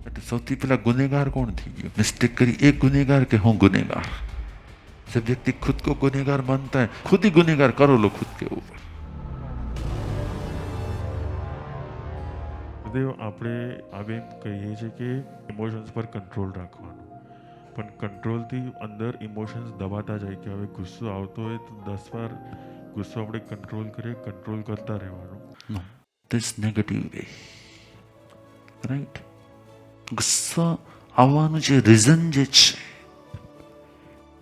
એટલે સૌથી પહેલા गुनेगार कौन थी गयो? मिस्टेक करी एक गुनेगार के हूँ गुनेगार। जब व्यक्ति खुद को गुनेगार मानता है, खुद ही गुनेगार करो लो खुद के ऊपर। આપણે આગળ કહીએ છીએ કે ઇમોશન્સ પર કંટ્રોલ રાખવાનો, પણ કંટ્રોલથી અંદર ઇમોશન્સ દબાતા જાય કે હવે ગુસ્સો આવતો હોય તો 10 વાર ગુસ્સો આપણે કંટ્રોલ કરીએ, કંટ્રોલ કરતા રહેવાનું. No, this negative way, right? ગુસ્સો આવવાનું જે રીઝન જે છે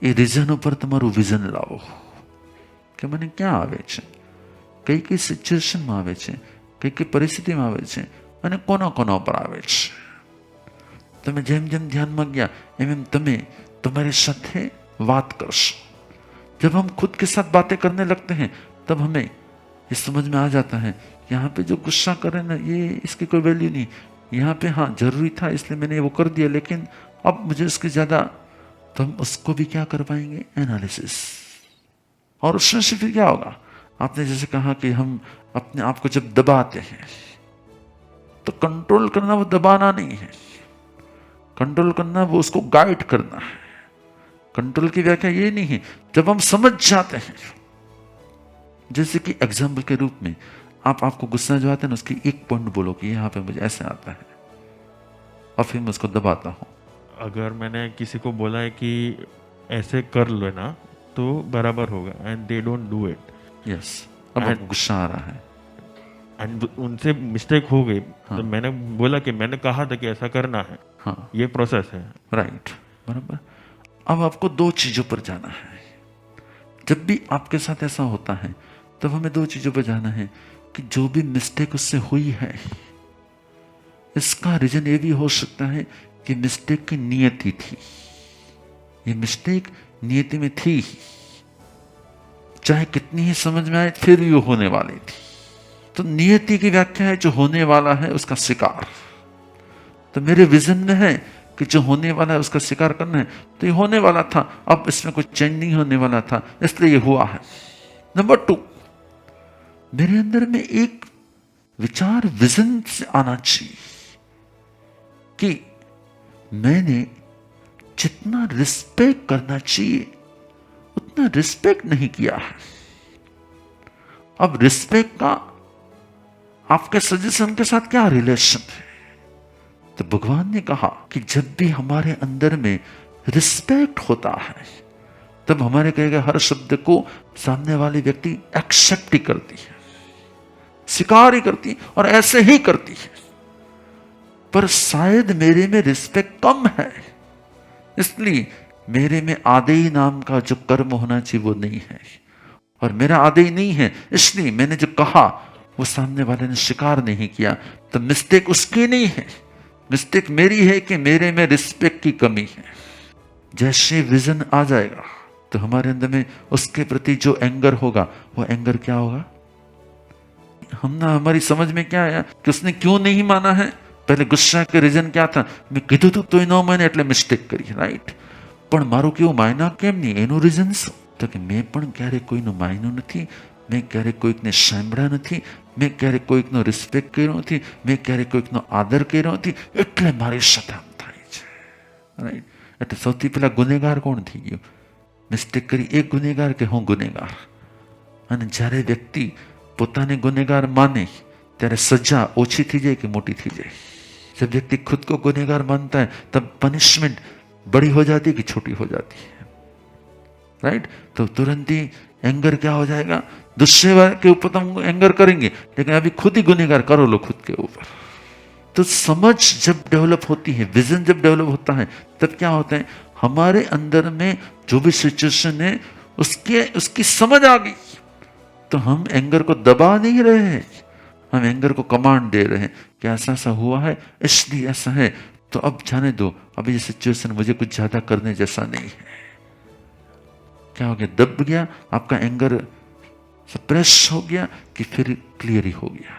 એ રીઝન ઉપર તમારું વિઝન લાવો કે મને ક્યાં આવે છે, કઈ કઈ સિચ્યુએશનમાં આવે છે, કઈ કઈ પરિસ્થિતિમાં આવે છે અને કોના કોના પર આવે છે. તમે જેમ જેમ ધ્યાનમાં ગયા એમ એમ તમે तुम्हारे साथे बात करशो. जब हम खुद के साथ बातें करने लगते हैं तब हमें ये समझ में आ जाता है यहाँ पे जो गुस्सा करे ना ये इसकी कोई वैल्यू नहीं. यहाँ पे हाँ जरूरी था इसलिए मैंने वो कर दिया, लेकिन अब मुझे उसकी ज़्यादा, तो हम उसको भी क्या कर पाएंगे, एनालिसिस. और उसमें से फिर क्या होगा, आपने जैसे कहा कि हम अपने आप को जब दबाते हैं तो कंट्रोल करना वो दबाना नहीं है, कंट्रोल करना वो उसको गाइड करना है. कंट्रोल की व्याख्या ये नहीं है. जब हम समझ जाते हैं, जैसे कि एग्जाम्पल के रूप में आपको गुस्सा जो आता है ना उसकी एक पॉइंट बोलो कि यहाँ पे मुझे ऐसे आता है और फिर मैं उसको दबाता हूँ. अगर मैंने किसी को बोला है कि ऐसे कर लेना तो बराबर होगा and they don't do it. Yes, अब आपको गुस्सा आ रहा है एंड उनसे मिस्टेक हो गई. हाँ. तो मैंने बोला कि मैंने कहा था कि ऐसा करना है. हाँ, ये प्रोसेस है. राइट, बराबर. अब आपको दो चीजों पर जाना है. जब भी आपके साथ ऐसा होता है तब हमें दो चीजों पर जाना है कि जो भी मिस्टेक उससे हुई है इसका रीजन ये भी हो सकता है कि मिस्टेक की नियति थी. ये मिस्टेक नियति में थी, चाहे कितनी ही समझ में आए फिर भी वो होने वाली थी. तो नियति की व्याख्या है जो होने वाला है उसका शिकार. तो मेरे विजन में है कि जो होने वाला है उसका शिकार करना है, तो ये होने वाला था, अब इसमें कोई चेंज नहीं होने वाला था, इसलिए ये हुआ है. नंबर 2, मेरे अंदर में एक विचार विजन से आना चाहिए कि मैंने जितना रिस्पेक्ट करना चाहिए उतना रिस्पेक्ट नहीं किया है. अब रिस्पेक्ट का आपके सजेशन के साथ क्या रिलेशन है? तो भगवान ने कहा कि जब भी हमारे अंदर में रिस्पेक्ट होता है तब हमारे कहे गए हर शब्द को सामने वाली व्यक्ति एक्सेप्ट ही करती है, स्वीकार ही करती है और ऐसे ही करती है. पर शायद मेरे में रिस्पेक्ट कम है, इसलिए मेरे में आदेय नाम का जो कर्म होना चाहिए वो नहीं है, और मेरा आदेय नहीं है इसलिए मैंने जो कहा वो सामने वाले ने स्वीकार नहीं किया. तो मिस्टेक उसकी नहीं है, मिस्टेक मेरी है कि मेरे में रिस्पेक्ट की कमी है. जैसे विजन आ जाएगा तो हमारे अंदर में उसके प्रति जो एंगर होगा वो एंगर क्या होगा, हम ना हमारी समझ में क्या आया कि उसने क्यों नहीं माना है. पहले गुस्सा के रीजन क्या था, मैं कीधुं તું તોય ન માને એટલે મિસ્ટેક કરી, રાઈટ. પણ મારું કેવું માયના કેમ નહીં એનું રીઝન શું, તો કે મેં પણ ક્યારેક કોઈનું માયનું નથી, મેં ક્યારેક કોઈકને સાંભળ્યા નથી, મેં ક્યારેક કોઈકનો રિસ્પેક્ટ કર્યો નથી, મેં ક્યારેક કોઈકનો આદર કર્યો નથી, એટલે મારી સાથે આમ થાય છે, રાઈટ. એટલે સૌથી પહેલા ગુનેગાર કોણ થઈ ગયો? મિસ્ટેક કરી એક ગુનેગાર કે હું ગુનેગાર. અને જ્યારે વ્યક્તિ પોતાને ગુનેગાર માને ત્યારે સજા ઓછી થઈ જાય કે મોટી થઈ જાય? जब व्यक्ति खुद को गुनहगार मानता है तब पनिशमेंट बड़ी हो जाती है कि छोटी हो जाती है, राइट. तो तुरंत ही एंगर क्या हो जाएगा, दूसरे के ऊपर तो हम एंगर करेंगे लेकिन अभी खुद ही गुनहगार करो लो खुद के ऊपर. तो समझ जब डेवलप होती है, विजन जब डेवलप होता है तब क्या होता है, हमारे अंदर में जो भी सिचुएशन है उसकी समझ आ गई तो हम एंगर को दबा नहीं रहे हैं, हम एंगर को कमांड दे रहे हैं कि ऐसा ऐसा हुआ है इसलिए ऐसा है, तो अब जाने दो, अभी ये सिचुएशन मुझे कुछ ज्यादा करने जैसा नहीं है. क्या हो गया, दब गया आपका एंगर, सप्रेस हो गया कि फिर क्लियर ही हो गया.